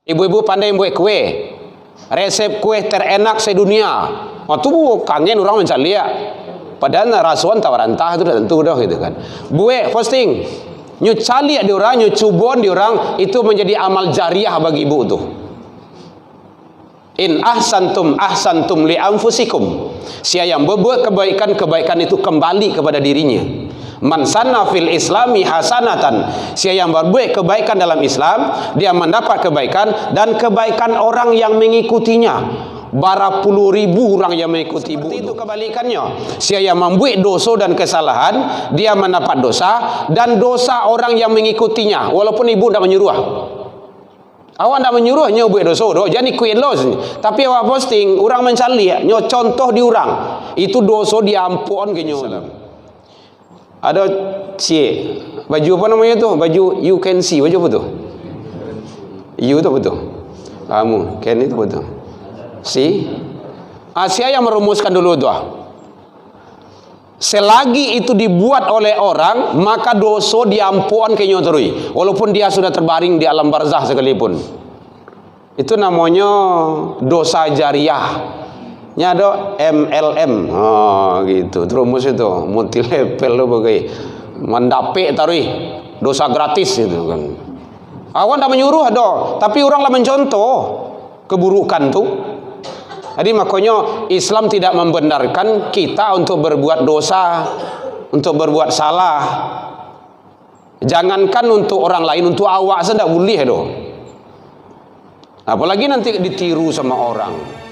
Ibu-ibu pandai buat kue, resep kue terenak sedunia. Tuh kangen orang mencari lihat. Padahal rasuan tawarantah itu tentu dah gitu kan. Buat posting, nyu cali di orang, nyu cubon di orang, itu menjadi amal jariah bagi ibu tuh. In ahsantum ahsantum li anfusikum. Siapa yang berbuat kebaikan itu kembali kepada dirinya. Man sanna fil islami hasanatan. Siapa yang berbuat kebaikan dalam Islam, dia mendapat kebaikan dan kebaikan orang yang mengikutinya. Bara puluh ribu orang yang mengikuti ibu itu kebalikannya. Siapa yang membuat dosa dan kesalahan, dia mendapat dosa dan dosa orang yang mengikutinya, walaupun ibu tidak menyuruh. Awak tidak menyuruh nyo buat dosa doh, jadi queen loss. Tapi awak posting, orang mencari nyo contoh di orang, itu dosa diampun ke nyo. Ada baju apa namanya tu? Baju you can see, baju apa tu? You tu betul. Kamu can itu betul. See? Asia yang merumuskan dulu tu. Selagi itu dibuat oleh orang, maka dosa diampun ke nyo terus, walaupun dia sudah terbaring di alam barzah sekalipun. Itu namanya dosa jariah. Nya ada MLM. Gitu. Terumus itu multi level lo bagai mendapik tarui dosa gratis itu kan. Awan tak menyuruh ada, tapi orang lah mencontoh keburukan tu. Jadi makanya Islam tidak membenarkan kita untuk berbuat dosa, untuk berbuat salah. Jangankan untuk orang lain, untuk awak saja tak boleh doh. Apalagi nanti ditiru sama orang.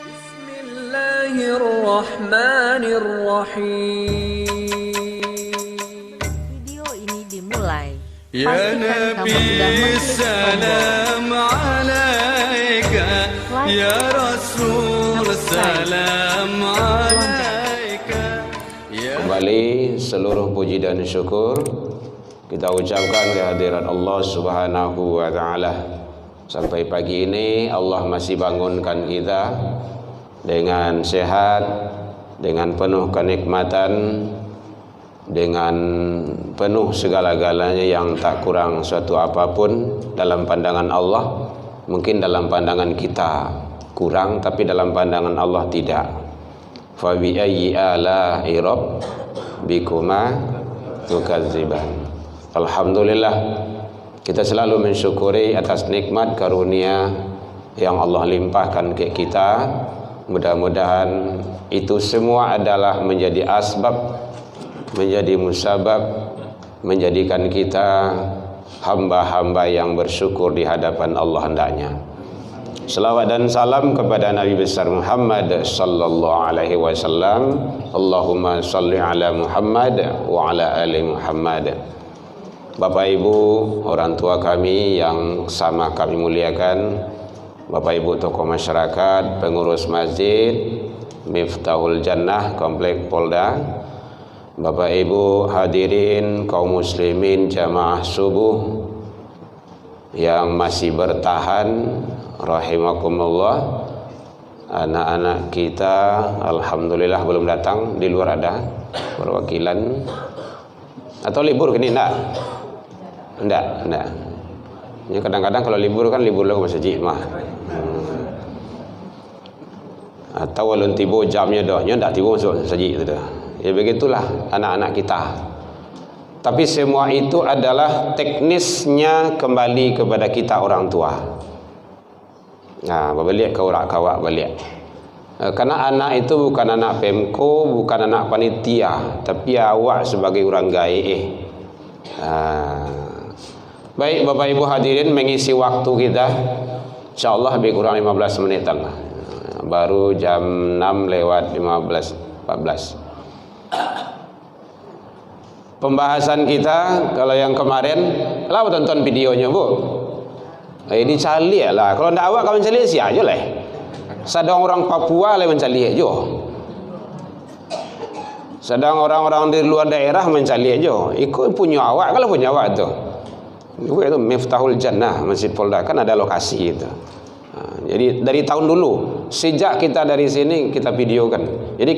Bismillahirrahmanirrahim. Video ini dimulai. Ya Nabi salam alaika, ya Rasul salam alaika. Kembali seluruh puji dan syukur kita ucapkan kehadirat Allah Subhanahu wa taala. Sampai pagi ini Allah masih bangunkan kita dengan sehat, dengan penuh kenikmatan, dengan penuh segala-galanya yang tak kurang suatu apapun dalam pandangan Allah. Mungkin dalam pandangan kita kurang, tapi dalam pandangan Allah tidak. Fa bi ayyi ala'i rabbikuma tukadziban. Alhamdulillah, kita selalu mensyukuri atas nikmat karunia yang Allah limpahkan ke kita. Mudah-mudahan itu semua adalah menjadi asbab, menjadi musabab, menjadikan kita hamba-hamba yang bersyukur di hadapan Allah hendaknya. Selawat dan salam kepada Nabi besar Muhammad sallallahu alaihi wasallam. Allahumma salli ala Muhammad wa ala ali Muhammad. Bapak Ibu, orang tua kami yang sama kami muliakan, Bapak Ibu tokoh masyarakat, pengurus masjid Miftahul Jannah Komplek Polda, Bapak Ibu hadirin kaum muslimin jamaah subuh yang masih bertahan rahimakumullah. Anak-anak kita alhamdulillah belum datang, di luar ada perwakilan. Atau libur gini enggak? Enggak. Ya, kadang-kadang kalau libur kan libur lagu masjid mah. Atau walun tiba jamnya dah, nya ndak tiba masuk masjid tu dah. Ya begitulah anak-anak kita. Tapi semua itu adalah teknisnya kembali kepada kita orang tua. Nah, balik ke urak-kawak balik. Karena anak itu bukan anak Pemko, bukan anak panitia, tapi awak sebagai orang gaib. Baik Bapak Ibu hadirin, mengisi waktu kita insyaallah lebih kurang 15 menitan lah. Baru jam 6 lewat 14. Pembahasan kita kalau yang kemarin, lah tonton videonya Bu. Ini cali lah. Kalau ndak awak kawan cali sia aja lah. Sedang orang Papua lah mencali aja. Sedang orang-orang di luar daerah mencali aja. Ikut punya awak, kalau punya awak tu. Itu Miftahul Jannah Masjid Polda kan ada lokasi itu. Jadi dari tahun dulu Sejak kita dari sini kita videokan. Jadi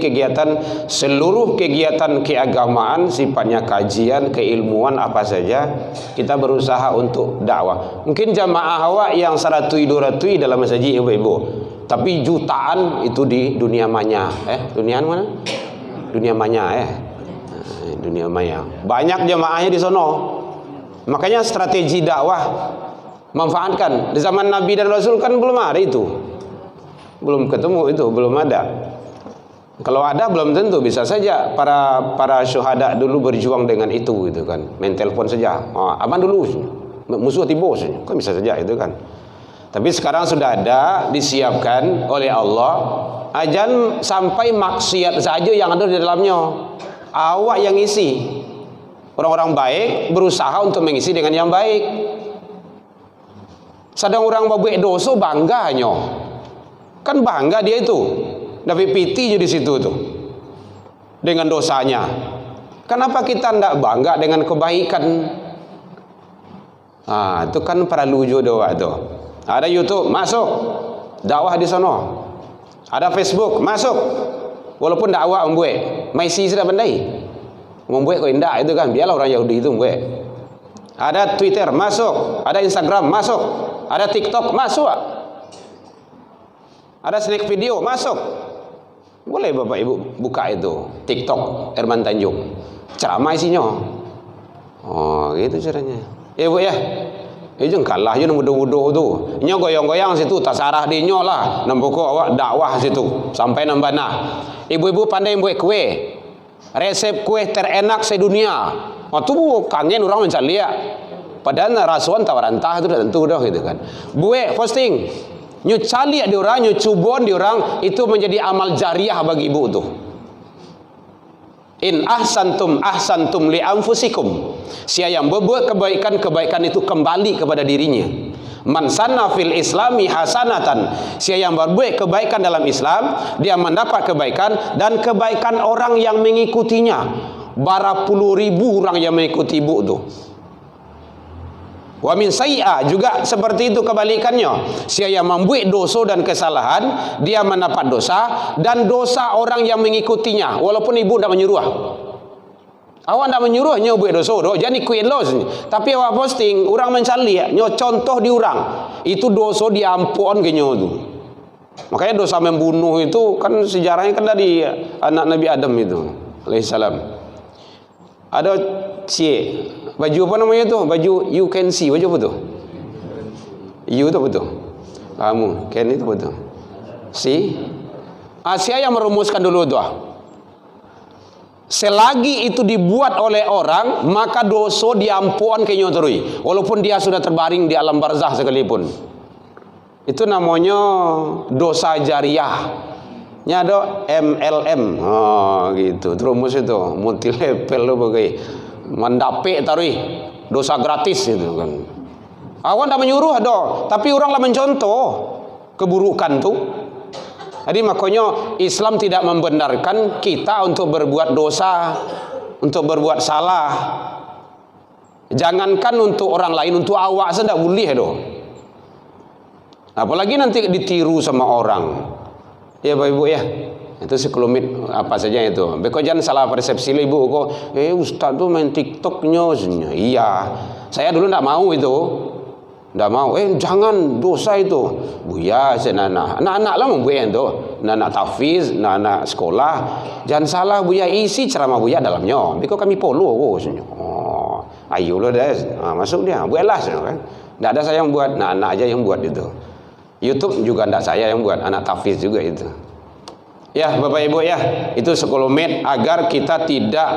seluruh kegiatan keagamaan, sifatnya kajian, keilmuan apa saja, kita berusaha untuk dakwah. Mungkin jamaah awak yang 100-200 dalam masjid ibu-ibu, tapi jutaan itu di dunia maya. Dunia mana? Dunia maya dunia maya. Banyak jamaahnya di sono. Makanya strategi dakwah manfaatkan. Di zaman Nabi dan Rasul kan belum ada itu. Belum ketemu itu, belum ada. Kalau ada belum tentu, bisa saja para syuhada dulu berjuang dengan itu gitu kan. Main telepon saja. Aman dulu. Musuh tiba saja. Kan bisa saja itu kan. Tapi sekarang sudah ada, disiapkan oleh Allah. Ajan sampai maksiat saja yang ada di dalamnya. Awak yang isi. Orang-orang baik berusaha untuk mengisi dengan yang baik. Sedang orang berbuat dosa bangganya. Kan bangga dia itu. Dapat piti di situ tuh. Dengan dosanya. Kenapa kita tidak bangga dengan kebaikan? Itu kan perlu juga tuh. Ada YouTube, masuk. Dakwah di sana. Ada Facebook, masuk. Walaupun dakwah membuat. Maisi sudah pandai. Membuat kok indah itu kan. Biarlah orang Yahudi itu membuat. Ada Twitter, masuk. Ada Instagram, masuk. Ada TikTok, masuk. Ada snack video, masuk. Boleh Bapak Ibu buka itu TikTok Herman Tanjung. Ceramah isinya. Gitu caranya. Bu ya. Jangan kalah je mudah-mudah tu. Nyo goyang-goyang situ tak sarah di nyo lah. Nampoko awak dakwah situ sampai nambana. Ibu-ibu pandai buat kue. Resep kue terenak sedunia. Tu kangen orang mencari lihat. Padahal rasuan tawarantah itu dah tentu dah gitu kan. Buat posting. Nyu cali di orang, nyu cubon di orang, itu menjadi amal jariah bagi ibu tu. In ahsantum li anfusikum. Siapa yang berbuat kebaikan itu kembali kepada dirinya. Man sanna fil islami hasanatan. Siapa yang berbuat kebaikan dalam Islam, dia mendapat kebaikan dan kebaikan orang yang mengikutinya. Berapuluh ribu orang yang mengikuti ibu tu. Wa min sayyi'ah juga seperti itu kebalikannya. Siapa yang membuat dosa dan kesalahan, dia mendapat dosa dan dosa orang yang mengikutinya walaupun ibu tidak menyuruh. Awak tidak menyuruh nyo buat dosa doh, jadi kuit los. Tapi awak posting, orang mencari nyo contoh di orang. Itu dosa diampun ke nyo tu. Makanya dosa membunuh itu kan sejarahnya kan dari anak Nabi Adam itu alaihissalam. Ada baju apa namanya tu? Baju you can see. Baju apa tu? You tu betul. Kamu can itu betul. See? Asia yang merumuskan dulu tu. Selagi itu dibuat oleh orang, maka dosa diampuan ke nyoterui. Walaupun dia sudah terbaring di alam barzah sekalipun. Itu namanya dosa jariah. Nya ada MLM. Gitu. Terumus itu multi level lo bagai mendapik tarui dosa gratis itu kan. Awan tak menyuruh doh, tapi orang lah mencontoh keburukan tu. Jadi makanya Islam tidak membenarkan kita untuk berbuat dosa, untuk berbuat salah. Jangankan untuk orang lain, untuk awak saja tak boleh doh. Apalagi nanti ditiru sama orang. Ya Bapak Ibu ya. Itu sekelumit apa saja itu. Beko jangan salah persepsi lah ibu kok. Ustaz tu main TikToknya. Iya. Saya dulu tidak mau itu. Tidak mau. Jangan dosa itu. Buya senana. Anak-anak lah membuat itu. Anak tahfiz, anak sekolah. Jangan salah Buya isi ceramah Buya dalamnya. Beko kami follow kok. Ayo lo deh. Masuk dia. Buatlah kan. Tidak ada saya yang buat. Anak aja yang buat itu. YouTube juga tidak saya yang buat. Anak tahfiz juga itu. Ya Bapak Ibu ya, itu sekelumit agar kita tidak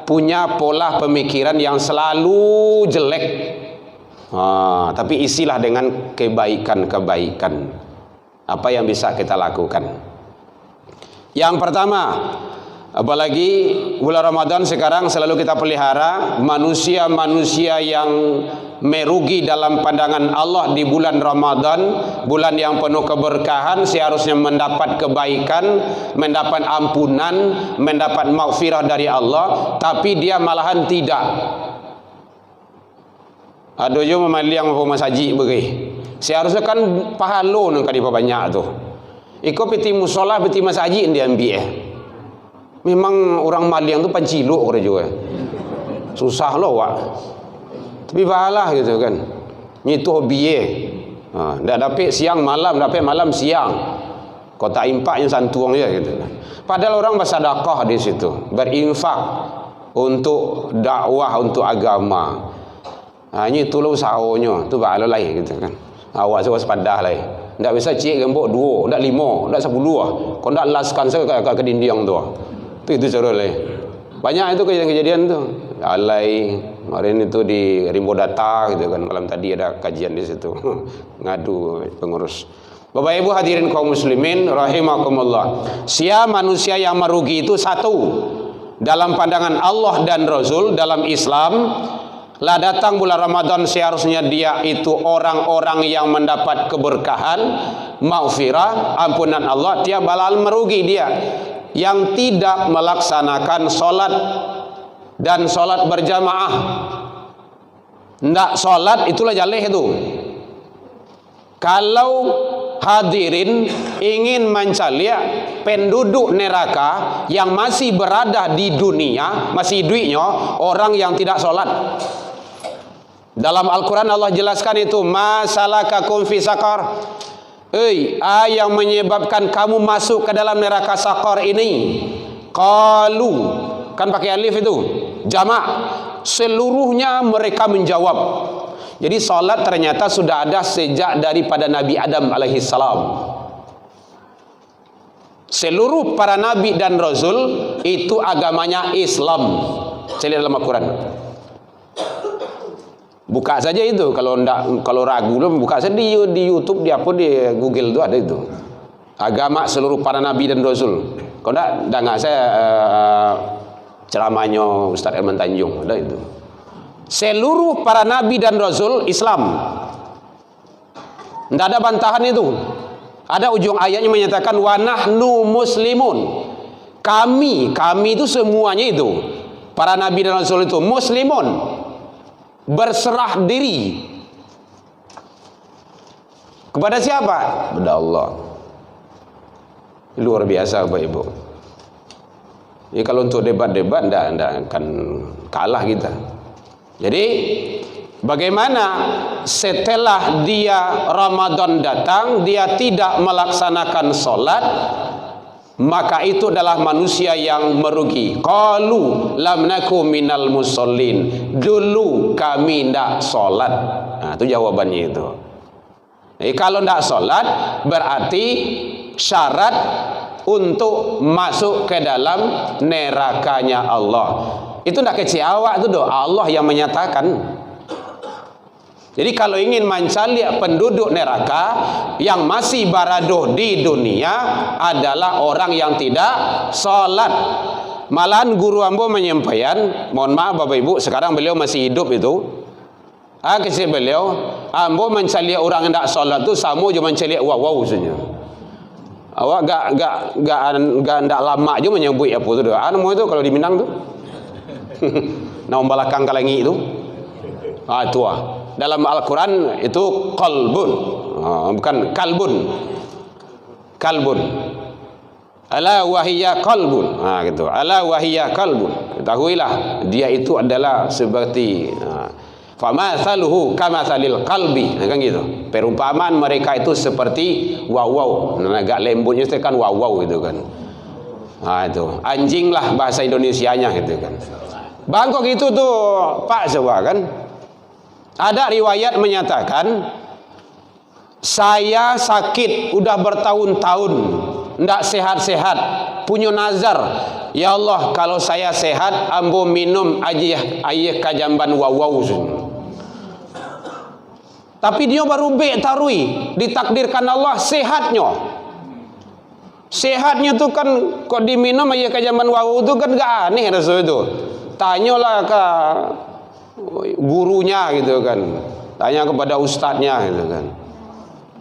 punya pola pemikiran yang selalu jelek. Tapi isilah dengan kebaikan-kebaikan. Apa yang bisa kita lakukan? Yang pertama, apalagi bulan Ramadan sekarang selalu kita pelihara manusia-manusia yang merugi dalam pandangan Allah di bulan Ramadan, bulan yang penuh keberkahan, seharusnya mendapat kebaikan, mendapat ampunan, mendapat maghfirah dari Allah, tapi dia malahan tidak. Ada je memali yang rumah saji beri. Seharusnya kan pahala nang kadi banyak tu. Iko peti musola, peti masjid dia ambil Memang orang Maliang tu panciluk kira juga. Susah loh wak. Tapi bahalah gitu kan. Itu hobi dah dapat siang malam, dapat malam siang. Kau tak impak yang santuang je gitu kan. Padahal orang bersedekah di situ, berinfak untuk dakwah, untuk agama. Ini tu lo usahanya, tu bahalah lain gitu kan. Awak saya waspada lah. Tak bisa cik gembok 2, tak 5, tak 10 lah. Kau tak laskan saya ke dinding tu. Itu cara lain. Banyak itu kejadian tu. Alai kemarin itu di Rimbo Data gitu kan, malam tadi ada kajian di situ. Ngadu pengurus. Bapak Ibu hadirin kaum muslimin rahimakumullah. Siapa manusia yang merugi itu satu. Dalam pandangan Allah dan Rasul dalam Islam, lah datang bulan Ramadan seharusnya dia itu orang-orang yang mendapat keberkahan, maghfirah, ampunan Allah. Tiap balal merugi dia yang tidak melaksanakan solat dan solat berjamaah. Ndak solat itulah jaleh itu. Kalau hadirin ingin mencari penduduk neraka yang masih berada di dunia, masih hidupnya orang yang tidak solat. Dalam Al-Quran Allah jelaskan itu, masalakakum fi sakar. Yang menyebabkan kamu masuk ke dalam neraka sakar ini. Qalu, kan pakai alif itu, jamak. Seluruhnya mereka menjawab. Jadi salat ternyata sudah ada sejak daripada Nabi Adam alaihissalam. Seluruh para nabi dan rasul itu agamanya Islam. Saya lihat dalam Al-Quran. Buka saja itu, kalau ragu buka saja di YouTube, di apa, di Google itu ada itu. Agama seluruh para nabi dan rasul. Kalau enggak saya ceramahnya Ustaz Elman Tanjung ada itu. Seluruh para nabi dan rasul Islam. Tidak ada bantahan itu. Ada ujung ayatnya menyatakan wa nahnu muslimun. Kami itu semuanya itu. Para nabi dan rasul itu muslimun. Berserah diri kepada siapa? Kepada Allah. Luar biasa Bapak Ibu. Jadi kalau untuk debat-debat tidak akan kalah kita. Jadi bagaimana setelah dia Ramadan datang dia tidak melaksanakan solat, maka itu adalah manusia yang merugi. Qalu lam naku minal musallin. Dulu kami tidak solat. Itu jawabannya itu. Kalau tidak solat berarti syarat untuk masuk ke dalam nerakanya Allah. Itu tidak kecil awak itu doa Allah yang menyatakan. Jadi kalau ingin mencari penduduk neraka yang masih baraduh di dunia adalah orang yang tidak salat. Malahan guru ambo menyampaikan, mohon maaf Bapak Ibu, sekarang beliau masih hidup itu. Kisah beliau, ambo mencari orang yang tidak salat itu sama je mencari wow saja. Awak gak lama je menyebut apa tu doa. Anu itu kalau di Minang tu. Nama belakang kalangi itu. Itu dalam Al-Quran itu qalbun, bukan kalbun. Kalbun. Ala wahiyya qalbun. Gitu. Ala wahiyya qalbun. Ketahuilah dia itu adalah seperti famathaluhu kamathalil qalbi. Kan gitu. Perumpamaan mereka itu seperti wow. Agak lembutnya itu kan wow gitu kan. Itu anjing lah bahasa Indonesianya gitu kan. Bangkok itu tuh Pak Sewa kan. Ada riwayat menyatakan saya sakit udah bertahun-tahun, ndak sehat-sehat, punya nazar, ya Allah kalau saya sehat ambo minum air kajamban wow. Tapi dia baru tarui, ditakdirkan Allah sehatnya. Sehatnya tuh kan kok diminum air kajamban wow itu kan gak aneh rasa itu. Tanyalah ke gurunya gitu kan, tanya kepada ustadznya gitu kan.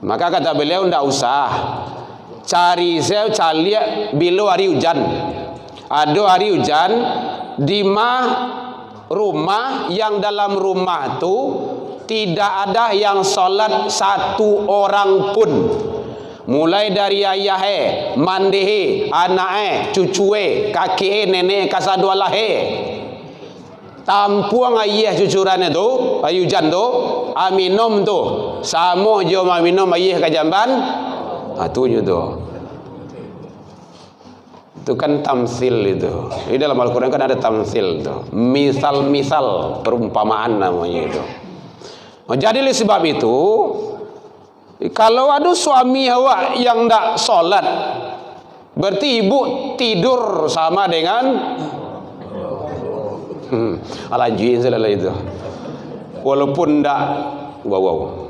Maka kata beliau ndak usah cari bila hari hujan. Ada hari hujan di rumah yang dalam rumah tu tidak ada yang salat satu orang pun. Mulai dari ayah mandi anak cucu kaki nenek kasado lah tampuang ayah cucuran itu ayujan tu aminom tu samo jo aminom ayah kajamban atunya tu. Itu kan tamsil itu. Di dalam Al-Quran kan ada tamsil itu. Misal-misal perumpamaan namanya itu. Jadi oleh sebab itu, kalau ada suami awak yang tak solat, berarti ibu tidur sama dengan alanjuin salah itu. Walaupun tak wow.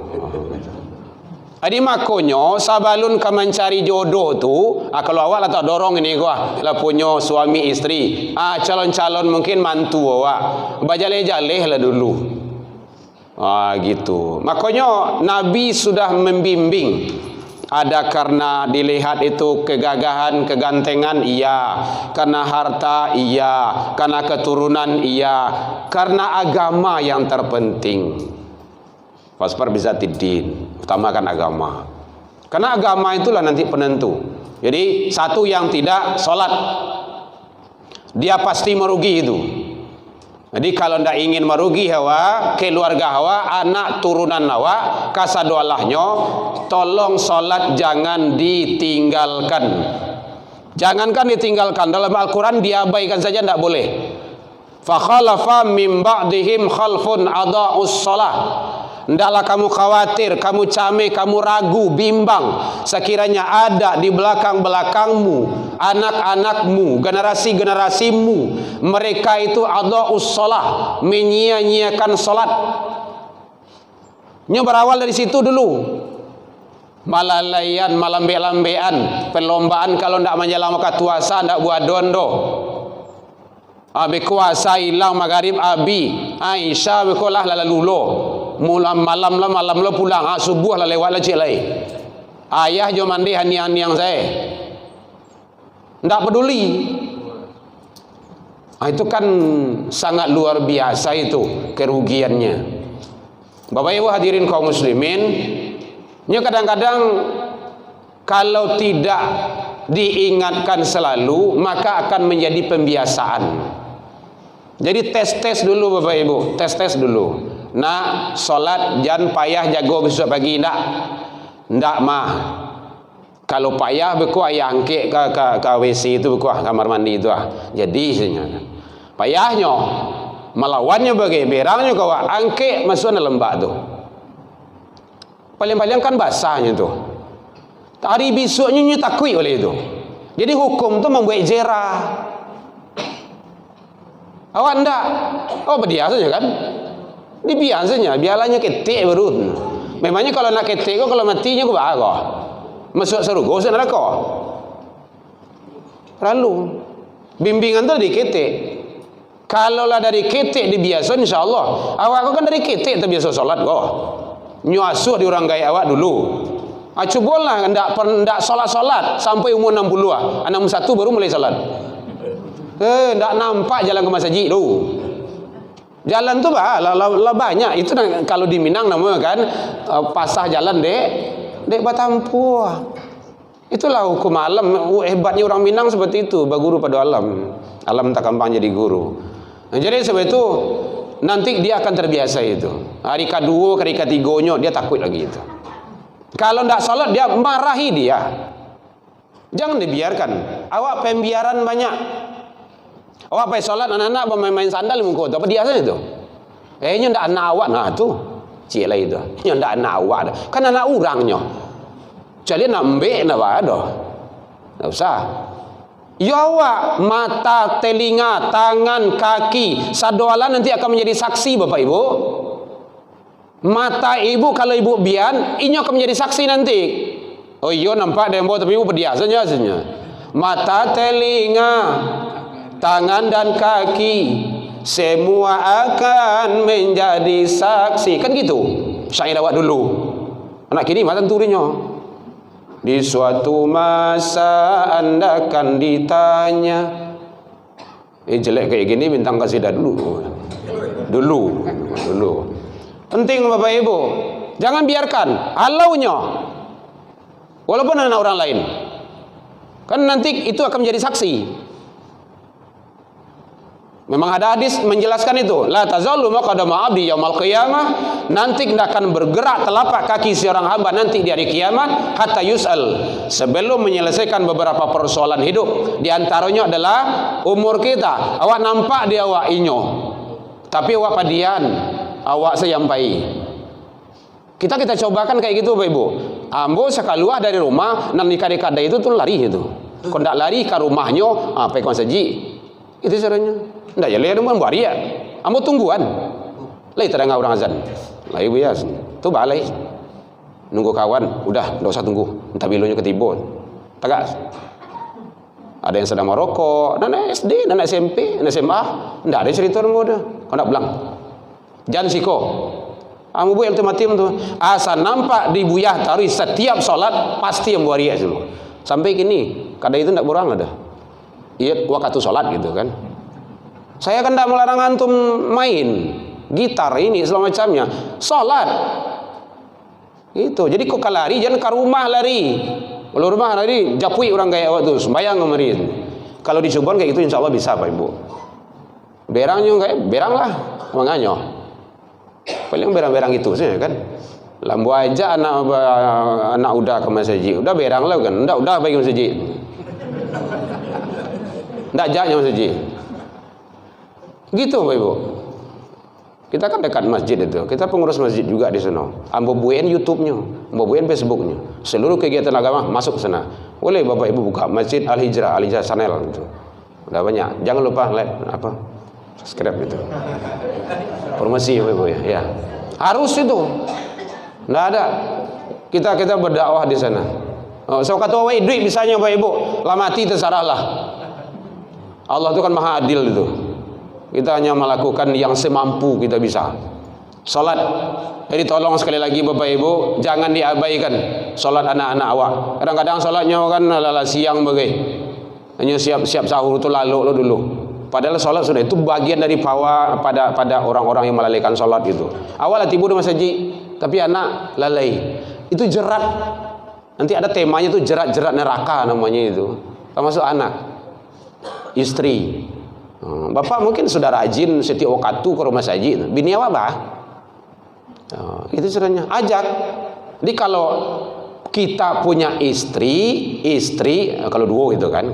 Adi makonyo sabalun ka mencari jodoh tu, kalau awak lah tak dorong ini gua, lah punya suami isteri, calon-calon mungkin mantu awak, bajaleh-jaleh lah dulu. Gitu. Makanya Nabi sudah membimbing. Ada karena dilihat itu kegagahan, kegantengan, iya. Karena harta, iya. Karena keturunan, iya. Karena agama yang terpenting. Fasfar bisa tidin, utamakan agama. Karena agama itulah nanti penentu. Jadi satu yang tidak sholat, dia pasti merugi itu. Jadi kalau tidak ingin merugi hawa, keluarga hawa, anak turunan hawa, kasadualahnya, tolong sholat jangan ditinggalkan. Jangankan ditinggalkan, dalam Al-Quran diabaikan saja tidak boleh. Fakhalafa min ba'dihim khalfun adha'us shalah. Hendaklah kamu khawatir, kamu cameh, kamu ragu, bimbang. Sekiranya ada di belakang-belakangmu, anak-anakmu, generasi-generasimu, mereka itu adha'us shalah, menyia-nyiakan salat. Ini berawal dari situ dulu. Malalaian, malambe-lambean, perlombaan kalau tidak menjalankan puasa, tidak buat dondo. Kuasa hilang magharib abi Aisyah bekolah lalulo malam lah pulang subuh lah lewat lah cik lai ayah jo mandi hani-hani yang saya ndak peduli. Itu kan sangat luar biasa itu kerugiannya. Bapak Ibu hadirin kaum muslimin, nya kadang-kadang kalau tidak diingatkan selalu maka akan menjadi pembiasaan. Jadi tes dulu Bapak Ibu, tes dulu. Nak solat jangan payah jago besok pagi ndak mah. Kalau payah beku ayah angkek ke WC itu beku kamar mandi itu Jadi sebenarnya payahnya melawannya bagi berangnya kau angkek masuk dalam lembak tu. Paling-paling kan basahnya tu. Hari besoknya nyu takui oleh itu. Jadi hukum tu membuat jerah. Awak ndak? Oh biasanya kan? Ini biasanya, biarlah ketik baru. Memangnya kalau nak ketik kau kalau matinya kau bahagia. Masuk surga, masuk neraka. Lalu bimbingan tu dari ketik. Kalau lah dari ketik dibiasa, insyaAllah. Awak kau kan dari ketik terbiasa solat kau. Nyuasuh di orang gaya awak dulu. Cubalah ndak solat sampai umur 60 61 baru mulai solat. Ndak nampak jalan ke masjid tu. Jalan tu lah banyak. Itu kalau di Minang namanya kan pasah jalan dek batampu. Itulah hukum alam. Hebatnya orang Minang seperti itu, berguru pada alam. Alam tak gampang jadi guru. Jadi sebab itu nanti dia akan terbiasa itu. Hari kedua, hari ketiganya dia takut lagi itu. Kalau ndak salat dia marahi dia. Jangan dibiarkan. Awak pembiaran banyak. Awak pergi solat anak-anak bermain-main sandal muka tu apa dia saja tu. Nya ndak anak awak nah tu. Cik lah itu. Nya ndak anak awak dah. Kan anak orangnya. Jadi nak ambek nak ada. Tak usah. Ya awak mata, telinga, tangan, kaki, sadoalan nanti akan menjadi saksi Bapak Ibu. Mata ibu kalau ibu bian, ini akan menjadi saksi nanti. Oh iya nampak dembo tapi ibu berdiasanya aslinya. Mata, telinga, tangan dan kaki semua akan menjadi saksi. Kan gitu syair awak dulu. Anak kini matan turinya. Di suatu masa anda akan ditanya. Jelek kayak gini bintang kasidah dulu. Penting Bapak Ibu. Jangan biarkan halaunya. Walaupun anak orang lain. Kan nanti itu akan menjadi saksi. Memang ada hadis menjelaskan itu. La tazallu maqadama abdi yaumal qiyamah. Nanti tidak akan bergerak telapak kaki seorang hamba nanti di hari kiamat hatta yus'al, sebelum menyelesaikan beberapa persoalan hidup. Di antaranya adalah umur kita. Awak nampak dia awak inyo, tapi awak padian, awak sayampai. Kita cobakan kayak gitu Bapak Ibu. Ambo sekaluah dari rumah nan nikah-nikah itu tuh lari itu. Kalau ndak lari ke rumahnya, apa yang saji. Itu caranya. Ndak ya lihat rumah buari ya. Ambo tungguan. Lai terang orang azan. Lai bias. Tu balai. Nunggu kawan, udah enggak usah tunggu. Entar bilunya ketibo. Tegas. Ada yang sedang merokok, anak SD, anak SMP, anak SMA, ndak ada cerita orang muda. Kau nak belang. Jangan siko. Amu bu ultimatum tu. Asal nampak di buyah tarikh setiap solat pasti yang buari semua. Sampai kini, kadang itu ndak borang ada. Iya waktu solat gitu kan. Saya kan tidak melarang antum main gitar ini segala macamnya. Salat. Itu. Jadi kok lari jangan ke rumah lari. Kalau rumah lari japui orang kayak awak tu sembayang kemarin. Kalau dicoba kayak gitu insya Allah bisa Pak Ibu. Berangnya kayak berang lah manganya. Paling berang-berang itu sih kan. Lambu aja anak udah ke masjid. Udah berang lah kan. Udah bagi masjid. Ndak jaknya masjid. Gitu Bapak Ibu. Kita kan dekat masjid itu. Kita pengurus masjid juga di sana. Ambo buain YouTube-nya, ambo buain Facebook-nya. Seluruh kegiatan agama masuk ke sana. Boleh Bapak Ibu buka Masjid Al-Hijrah Channel gitu. Udah banyak. Jangan lupa like subscribe gitu. Promosi Bapak Ibu ya. Ya. Harus itu. Nggak ada. Kita berdakwah di sana. So kata awak duit misalnya Bapak Ibu, lah mati terserahlah. Allah itu kan maha adil itu. Kita hanya melakukan yang semampu kita bisa. Salat. Jadi tolong sekali lagi Bapak Ibu, jangan diabaikan salat anak-anak awak. Kadang-kadang salatnya kan lala siang bagai. Hanya siap-siap sahur itu lalu lo dulu. Padahal salat sudah itu bagian dari pada orang-orang yang melalaikan salat itu. Awal tidur di masjid, tapi anak lalai. Itu jerat. Nanti ada temanya itu jerat-jerat neraka namanya itu. Termasuk anak, istri. Bapak mungkin sudah rajin setiap waktu ke rumah saji. Bini awak bah? Itu caranya. Ajak. Jadi kalau kita punya istri kalau dua gitu kan,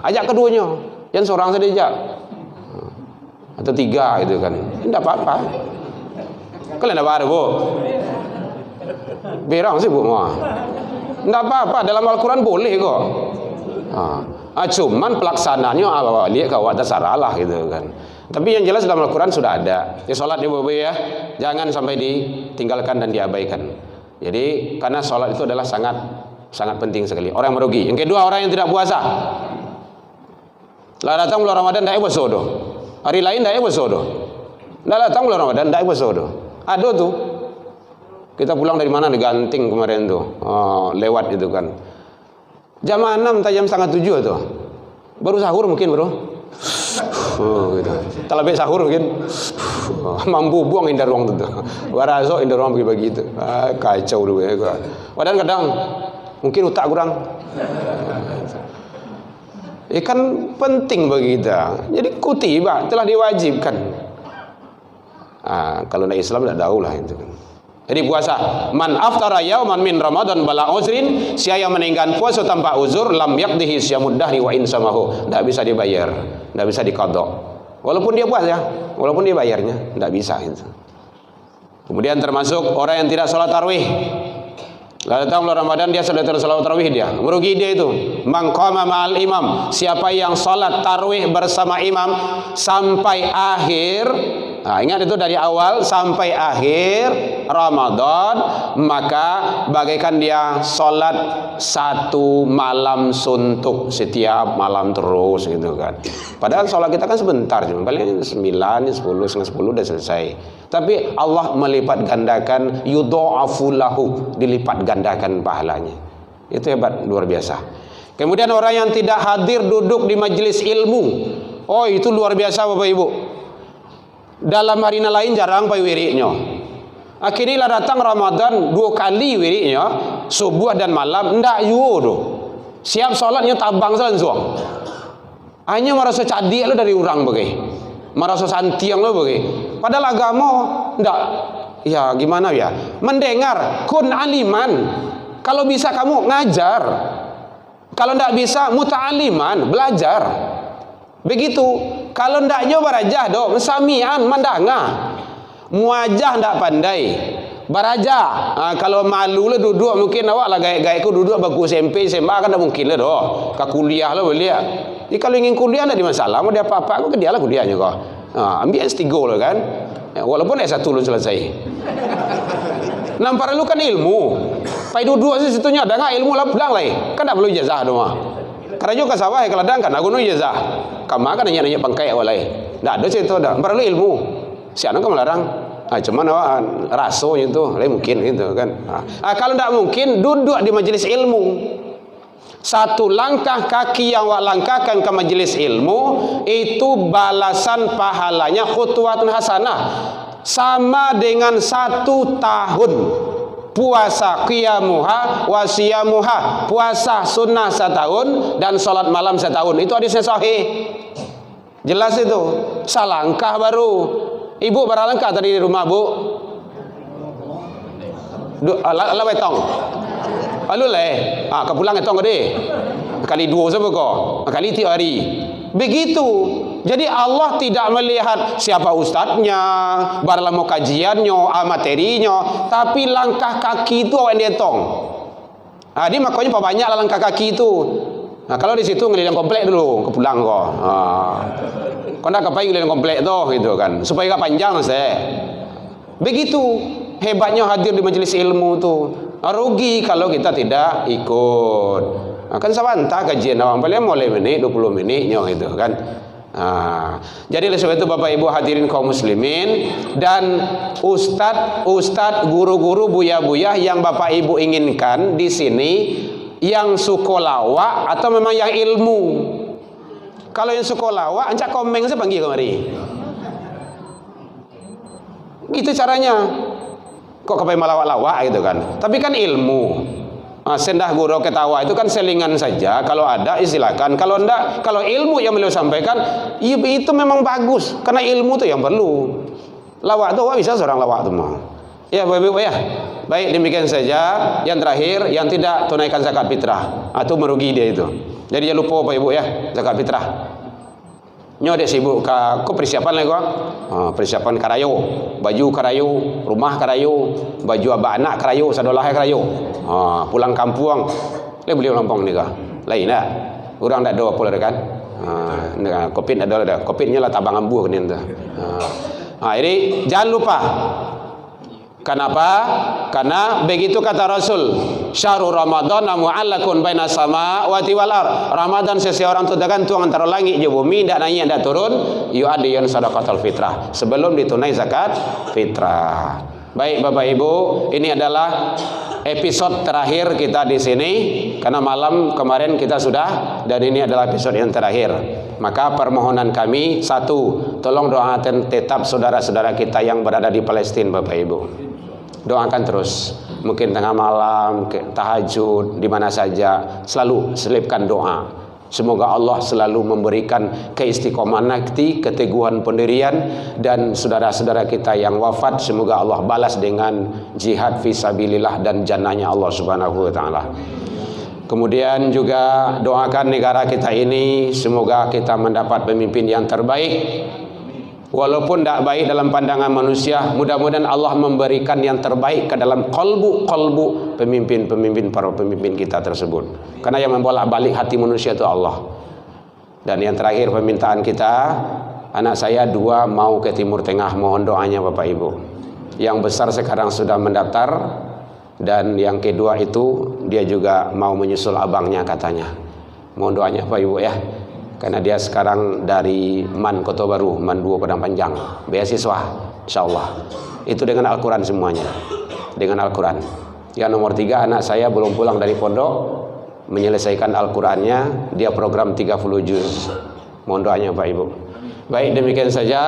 ajak keduanya. Jangan seorang saja ajak. Atau tiga gitu kan. Tidak apa-apa. Kalian ada baru bu? Berang sih bu mau. Tidak apa-apa. Dalam Al-Quran boleh kok. Cuman pelaksananya lihat kawat terserah lah gitu kan. Tapi yang jelas dalam Al-Quran sudah ada. Ya sholat ya Bapak ya, jangan sampai ditinggalkan dan diabaikan. Jadi karena sholat itu adalah sangat penting sekali. Orang yang merugi. Yang kedua orang yang tidak puasa. Lah datang bulan Ramadan tidak puasa doh. Hari lain tidak puasa doh. Lah datang bulan Ramadan tidak puasa doh. Ada tuh. Kita pulang dari mana? Di Ganting kemarin tuh. Lewat itu kan. Jam 6 jam setengah 7 tuh. Baru sahur mungkin bro. Gitu. Talabek sahur mungkin. Mampu buang indah ruang itu. Waraso indah ruang bagi-bagi itu. Kacau dulu ya. Padahal kadang mungkin utak kurang. Kan penting bagi kita. Jadi kutiba telah diwajibkan. Kalau nak Islam tidak tahu lah itu kan. Jadi puasa, man aftara yauman min Ramadan bala uzrin, siapa yang meninggalkan puasa tanpa uzur lam yaqdihi siyamud dahri wa in samahu, tidak bisa dibayar, tidak bisa diqadha. Walaupun dia puasa, walaupun dia bayarnya, tidak bisa itu. Kemudian termasuk orang yang tidak salat tarawih. Lalu datang bulan Ramadan dia sudah salat tarawih dia, merugi dia itu. Man qama ma'al imam, siapa yang salat tarawih bersama imam sampai akhir. Ingat itu dari awal sampai akhir Ramadan, maka bagaikan dia sholat satu malam suntuk setiap malam terus gitu kan. Padahal sholat kita kan sebentar, cuma paling 9, 10, setengah 10 udah selesai. Tapi Allah melipat gandakan, yudha'afu lahu, dilipat gandakan pahalanya. Itu hebat, luar biasa. Kemudian orang yang tidak hadir duduk di majelis ilmu, itu luar biasa Bapak Ibu. Dalam hari lain jarang pai wiriknya. Akhirnya datang Ramadan 2 kali wiriknya, subuh dan malam ndak yu tu. Siap solatnya tabang langsung. Hanya merasa cadik lo dari orang bagi. Merasa santiang lo bagi. Padahal agama ndak. Ya gimana ya? Mendengar kun aliman. Kalau bisa kamu ngajar. Kalau ndak bisa muta'aliman, belajar. Begitu. Kalau ndak nyoba barajah do, samian mandanga. Muajah ndak pandai. Baraja, kalau malu lah duduk mungkin awak lah gaya-gaya ku duduk baku SMP, SMA kan tak mungkin lah doh. Ke kuliah lah boleh. Jadi kalau ingin kuliah tak ada masalah, mau dia apa-apa aku ke dia lah kuliahnya kau. Ambil S3 lah kan. Walaupun S1 belum selesai. Nampak lu kan ilmu. Pai duduk sih situnya ada enggak ilmu lah pulang lah. Kan tak perlu ijazah doh mah. Karena juga sawah kalau kadang kan aku nu ijazah. Kamu kan nanya-nanya pangkai awak lah. Tak ada situ dah. Perlu ilmu. Si anak kamu larang. Cuman awak rasanya itu mungkin gitu kan. Kalau tidak mungkin duduk di majelis ilmu. Satu langkah kaki yang awak langkahkan ke majelis ilmu itu balasan pahalanya khutwatun hasanah sama dengan 1 tahun puasa qiyamuha wa siyamuha, puasa sunnah 1 tahun dan salat malam 1 tahun. Itu hadisnya sahih. Jelas itu. Salangkah baru. Ibu berapa langkah tadi di rumah, Bu? Ala betong. Alu leh. Kepulang etong tadi. Kali 2 sama kau. Kali 3 hari. Begitu. Jadi Allah tidak melihat siapa ustadznya, berapa lama kajiannya, materinya, tapi langkah kaki itu awak dihitung. Dia makanya banyak lah langkah kaki itu. Kalau di situ ngeliling komplek dulu, kepulang kau. Kau nak ngapain ngeliling komplek tu, gitu kan? Supaya gak panjang saya. Begitu hebatnya hadir di majelis ilmu tu. Rugi kalau kita tidak ikut. Kan sabantah kajian awak paling mulai menit 20 menitnya gitu kan. Jadi oleh sebab itu Bapak Ibu hadirin kaum muslimin dan ustad, guru-guru, buya-buya yang Bapak Ibu inginkan di sini yang sukolawak atau memang yang ilmu. Kalau yang sukolawak ancak komeng saya panggil kemari. Gitu caranya. Kok kepai malawak-lawak gitu kan. Tapi kan ilmu. Sendah guru ketawa itu kan selingan saja. Kalau ada silakan. Kalau enggak, kalau ilmu yang beliau sampaikan itu memang bagus. Karena ilmu itu yang perlu. Lawak itu bisa seorang lawak itu mah. Ya Bapak-Ibu ya. Baik demikian saja. Yang terakhir yang tidak tunaikan zakat fitrah atau merugi dia itu. Jadi jangan lupa Bapak Ibu ya zakat fitrah. Nyo dek sibuk ke persiapan lagi kok. Persiapan karayo, baju karayo, rumah karayo, baju abah anak karayo, sadolah karayo. Pulang kampung, beliau lampang ni kah? Lain dah. Orang tak ada pula kan? Covid ada. Covidnya lah tabang ambuh ni tu. Jadi jangan lupa. Kenapa? Karena begitu kata Rasul, syahrul Ramadan mu'allakun baina samawati wal ard. Ramadan seseorang itu tergantung antara langit dan bumi, ndak naik ndak turun, yu'addiyan sadaqatul fitrah. Sebelum ditunai zakat fitrah. Baik Bapak Ibu, ini adalah episode terakhir kita di sini karena malam kemarin kita sudah dan ini adalah episode yang terakhir. Maka permohonan kami satu, tolong doakan tetap saudara-saudara kita yang berada di Palestina Bapak Ibu. Doakan terus, mungkin tengah malam, tahajud, di mana saja, selalu selipkan doa. Semoga Allah selalu memberikan keistiqomahan hati, keteguhan pendirian, dan saudara-saudara kita yang wafat, semoga Allah balas dengan jihad fisabilillah dan jannahnya Allah Subhanahu wa taala. Kemudian juga doakan negara kita ini, semoga kita mendapat pemimpin yang terbaik. Walaupun tidak baik dalam pandangan manusia, mudah-mudahan Allah memberikan yang terbaik ke dalam kalbu pemimpin-pemimpin, para pemimpin kita tersebut. Karena yang membolak-balik hati manusia itu Allah. Dan yang terakhir permintaan kita, anak saya 2 mau ke Timur Tengah, mohon doanya Bapak Ibu. Yang besar sekarang sudah mendaftar, dan yang kedua itu dia juga mau menyusul abangnya katanya. Mohon doanya Bapak Ibu ya. Karena dia sekarang dari MAN Kota Baru, MAN 2 Padang Panjang, beasiswa, insyaallah. Itu dengan Al-Quran semuanya, dengan Al-Quran. Yang nomor 3 anak saya belum pulang dari pondok, menyelesaikan Al-Qurannya, dia program 30 juz. Mohon doanya Pak Ibu. Baik demikian saja.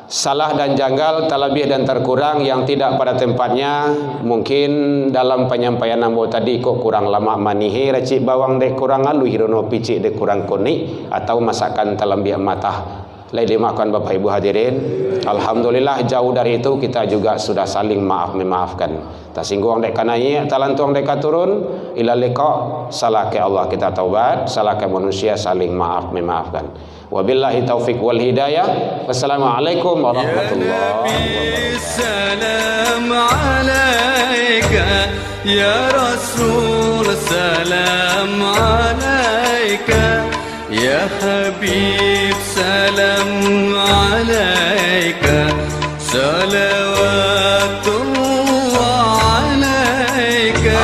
salah dan janggal, terlebih dan terkurang yang tidak pada tempatnya. Mungkin dalam penyampaian ambo tadi kok kurang lama manihe, racik bawang dek kurang alu, hirono picik dek kurang kuning, atau masakan terlebih matah. Lain dimakan Bapak Ibu hadirin. Alhamdulillah jauh dari itu kita juga sudah saling maaf memaafkan. Tasinggung dek kanai, talantuang dek turun, ila liqa, salah ke Allah kita taubat, salah ke manusia saling maaf memaafkan. Wabillahi taufiq wal hidayah. Wassalamualaikum warahmatullahi wabarakatuh. Salam alaika ya Rasul, salam alaika ya Habib, salam alaika, salawatullah alaika.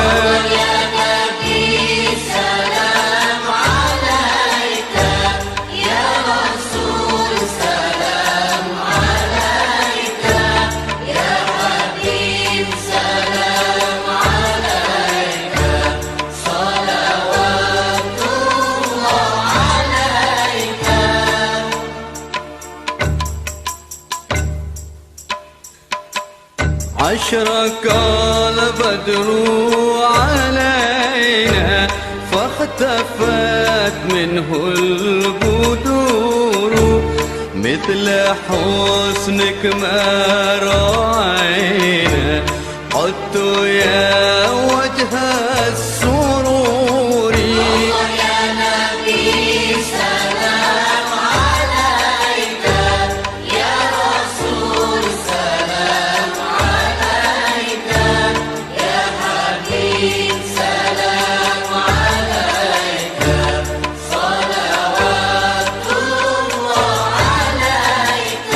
أشرق البدر علينا فاختفت منه البدور مثل حسنك ما رأينا قلت يا وجه السرور. يا نبي سلام عليك يا رسول سلام عليك يا حبيب سلام عليك صلوات الله عليك.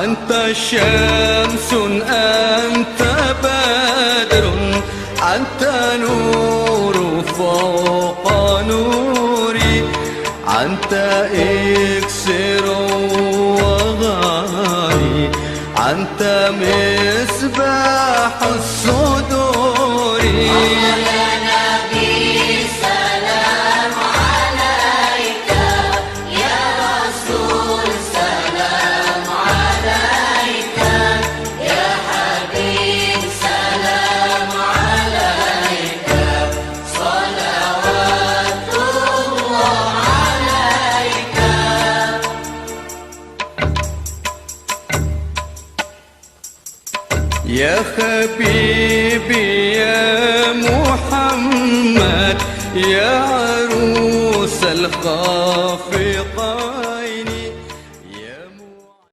أنت شمس أنت بدر أنت نور فوق نوري أنت إكسر وغالي أنت مصباح الصدور. يا نبي سلام عليك يا رسول سلام عليك يا حبيب سلام عليك صلوات الله عليك. يا حبيبي يا محمد يا عروس الخافي